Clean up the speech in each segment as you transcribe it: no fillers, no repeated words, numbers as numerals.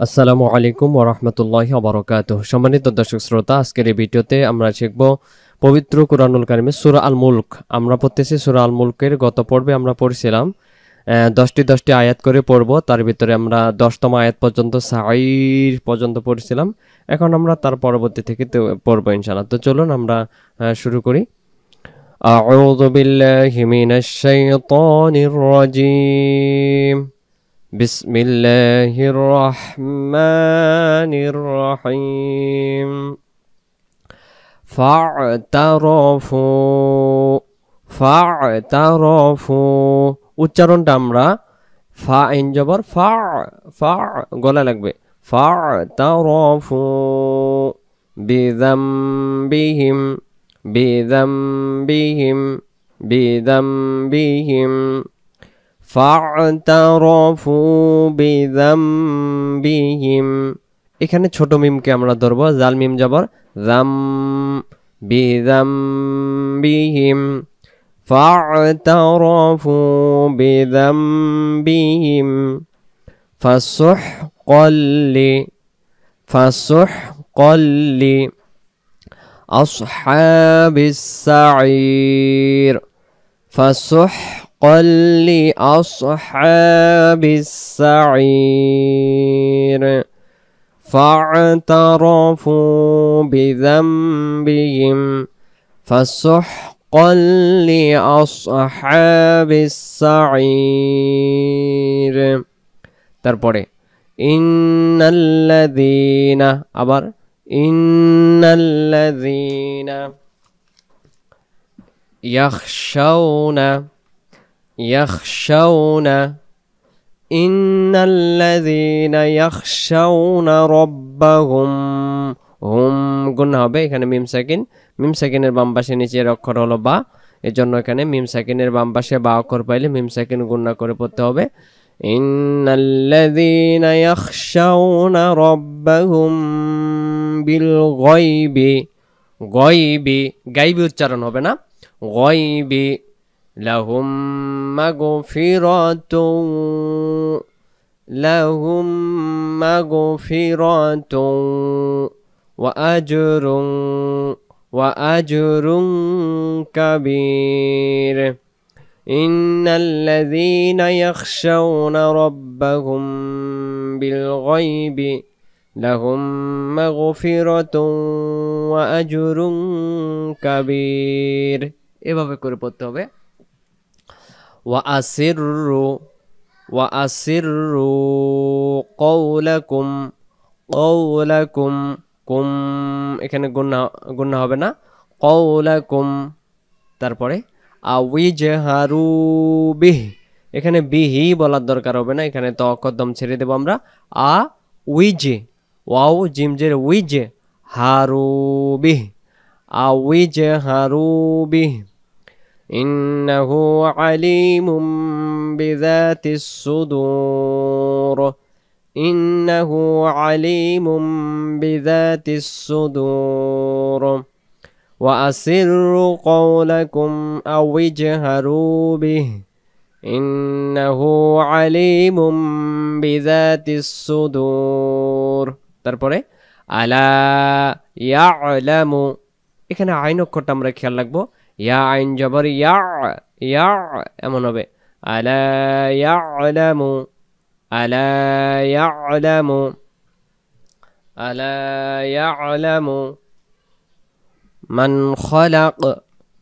আসসালামু আলাইকুম ওয়া রাহমাতুল্লাহি ওয়া বারাকাতুহু। সম্মানিত দর্শক শ্রোতা, আজকের এই ভিডিওতে আমরা শিখব পবিত্র কুরআনুল কারীমের সূরা আল মুলক। আমরা পড়তেছি সূরা আল মুলকের গত পর্বে আমরা পড়ছিলাম 10টি আয়াত করে পড়ব। তার ভিতরে আমরা 10তম আয়াত পর্যন্ত সাঈর পর্যন্ত পড়ছিলাম। এখন আমরা তার পরবর্তী থেকে পড়ব ইনশাআল্লাহ। তো চলুন আমরা শুরু করি। আউযু বিল্লাহি মিনাশ শাইতানির রাজীম। بسم الله الرحمن الرحيم فاعترفوا উচ্চারণটা আমরা ফা আইন জবর ফা ফা গলা লাগবে ফা'তারাফু বিযামবিহিম বিযামবিহিম বিযামবিহিম ফা'তারাফু বিযামবিহিম। এখানে ছোট মিমকে আমরা ধরব, জাল মিম জবর যাম বিযামবিহিম ফা'তারাফু বিযামবিহিম ফাসুহকাল্লি আসহাবিস সাঈর ফাসুহকাল্লি আসহাবিস সাঈর ফা'তারাফু বিযামবিহিম ফাসুহকাল্লি আসহাবিস সাঈর। তারপরে ইন্নাল্লাযীনা, আবার ইন্নাল্লাযীনা ইয়াখশাউনা ইন্নাল্লাযীনা ইয়াখশাউনা রাব্বাহুম। হুম গুণা হবে, এখানে মিম সাকিনের বাম পাশে নিচের অক্ষর হলো বা, এজন্য এখানে মিম সাকিনের বাম পাশে বা অক্ষর পাইলে মিম সাকিন গুণা করে পড়তে হবে। ইন্নাল্লাযীনা ইয়াখশাউনা রাব্বাহুম বিল গায়বি, গায়বি উচ্চারণ হবে না, গায়বি লাহুম মাগফিরাতুন ওয়া আজরুন কাবীর। ইন্নাল্লাযীনা ইয়াখশাউনা রাব্বাহুম বিল গায়বি লাহুম মাগফিরাতুন ওয়া আজরুন কাবীর। এভাবে করে পড়তে হবে। ওয়া আসিররু কওলাকুম কুম, এখানে গুণা হবে না, কওলাকুম। তারপরে আউইজহারু বিহ, এখানে বিহি বলার দরকার হবে না, এখানে তো অকদম ছেড়ে দেব আমরা। উইজে ওয়াও জিমজের উইজে হারু বিহ আউইজহারু বিহ ইন্নাহু আলিমুম বিযাতিস সুদূর ইন্নাহু আলিমুম বিযাতিস সুদূর ওয়া আসিররু কওলাকুম আও ইজহারু বিহি ইন্নাহু আলিমুম বিযাতিস সুদূর। তারপরে আলা ইয়ালামু, এখানে আইন অক্ষরটা আমরা খেয়াল রাখবো, ইয়া আইন জবর ইয়া ইয়া এমন হবে। আলা ইয়ালামু আলা ইয়ালামু আলা ইয়ালামু মান খলাক,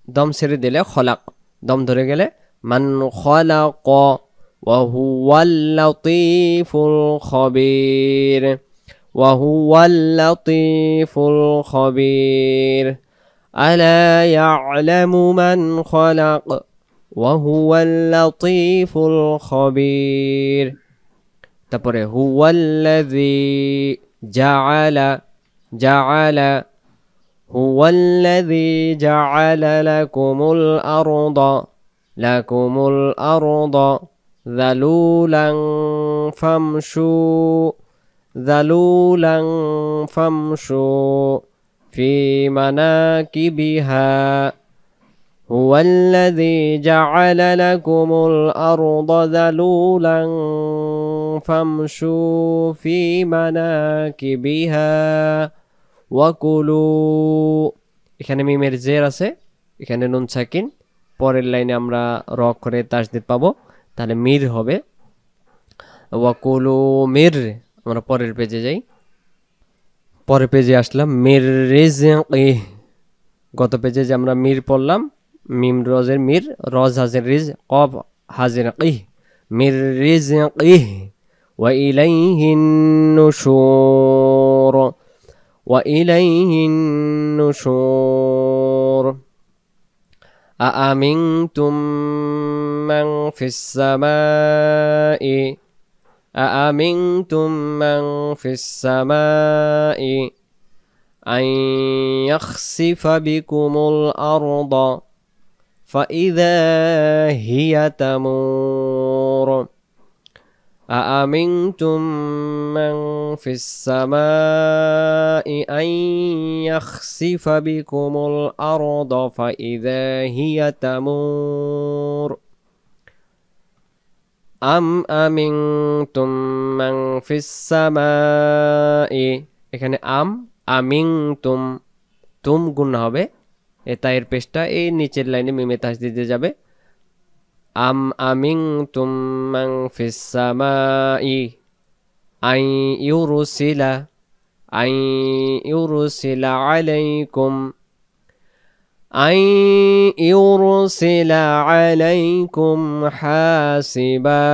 দম ছেড়ে দিলে খলাক, দম ধরে গেলে মান খলাক ওয়া হুয়াল লাতীফুল খবীর ওয়া হুয়াল লাতীফুল খবীর। আলা ইয়ালামু মান খলাক ওয়া হুয়াল লাতীফুল খবীর। তারপরে হুয়াল্লাযী জাআলা হুয়াল্লাযী জাআলা লাকুমুল আরদা যালুলান ফামশু ফি মানাকিবিহা হুয়াল্লাযী জাআলা লাকুমুল আরদা যালুলান فامشوا في مناكبها وكلوا এখানে মিমের জের আছে, এখানে নুন সাকিন, পরের লাইনে আমরা র করে তাসদিদ পাবো, তাহলে মির হবে। ওয়াকুলু মির, আমরা পরের পেজে যাই, পরের পেজে আসলাম। মির রিজকি, গত পেজে যে আমরা মির পড়লাম, মিম রজের মির, রজ হাজের রিজ, কব হাজের কি, মির রিজকি ওয়া ইলাইহিন নুশুর, ওয়া ইলাইহিন নুশুর। আআমিনতুম মান ফিস সামাই, আআমিনতুম মান ফিস সামাই আন ইয়াখসিফা বিকুমুল আরদা ফাইযা হিয়া তামুর। أأمنتم من في السماء أن يخسف بكم الأرض فإذا هي تمور أم أمنتم من في السماء, এখানে আমিনতুম, তুম গুণ হবে, তাইয়ের পেশটা এই নিচের লাইনে মিমে তাসদিদে যাবে। আম আমিনতুম মান ফিস সামাই আন ইউরসিলা আলাইকুম, আন ইউরসিলা আলাইকুম হাসিবা,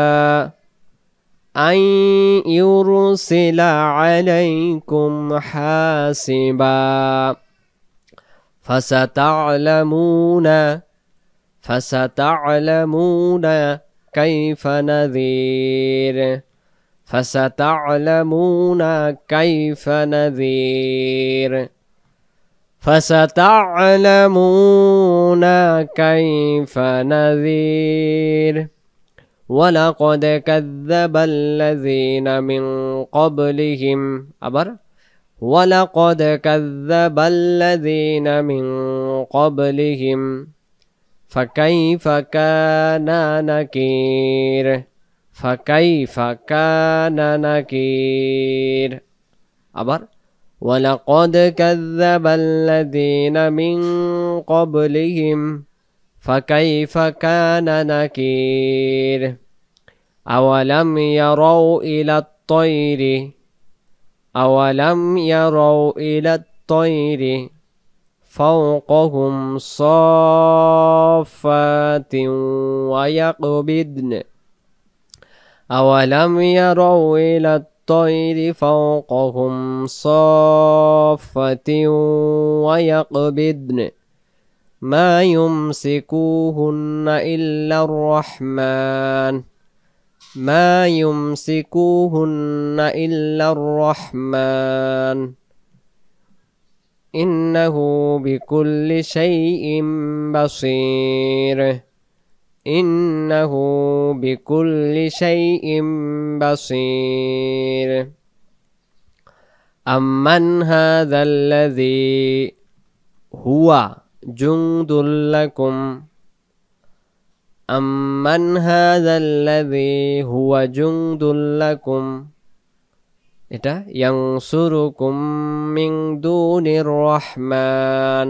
আন ইউরসিলা আলাইকুম হাসিবা। فستعلمون كيف نذير، فستعلمون كيف نذير، فستعلمون كيف نذير। ولقد كذب الذين من قبلهم، আবার ولقد كذب الذين من قبلهم فكيف كان نكير، فكيف كان نكير। আবার ولقد كذب الذين من قبلهم فكيف كان نكير। أولم يروا إلى الطير، أولم يروا إلى الطير فوقهم صافات ويقبضن، أولم يروا إلى الطير فوقهم صافات ويقبضن ما يمسكوهن إلا الرحمن، ما يمسكوهن إلا الرحمن إنه بكل شيء بصير، إنه بكل شيء بصير। أمن هذا الذي هو جند لكم، أمن هذا الذي هو جند لكم, এটা ইয়ানসুরুকুম মিন দুনির রহমান,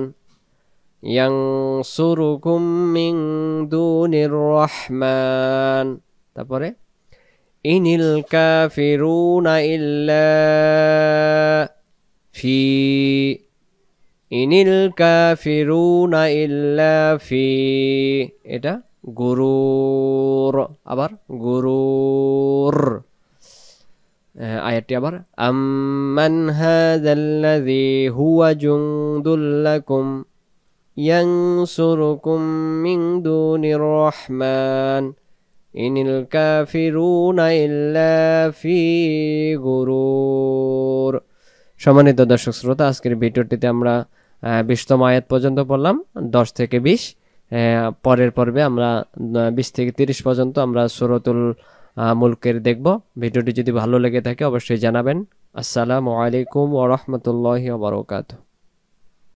ইয়ানসুরুকুম মিন দুনির রহমান। তারপরে ইনিল কাফিরুনা ইল্লা ফি, ইনিল কাফিরুনা ইল্লা ফি, এটা গুরুর, আবার গুরুর। আয়াতটি আবার আম্মান হাযাল্লাযী হুয়া জুনদুল লাকুম ইয়ানসুরুকুম মিন দুনির রহমান ইনিল কাফিরুনা ইল্লা ফি গুরুর। সম্মানিত দর্শক শ্রোতা, আজকের ভিডিওটিতে আমরা 20তম আয়াত পর্যন্ত পড়লাম, 10 থেকে 20। পরের পর্বে আমরা 20 থেকে 30 পর্যন্ত আমরা সূরাতুল মুলকের দেখব। ভিডিওটি যদি ভালো লেগে থাকে অবশ্যই জানাবেন। আসসালামু আলাইকুম ওয়া রাহমাতুল্লাহি ওয়া বারাকাতুহু।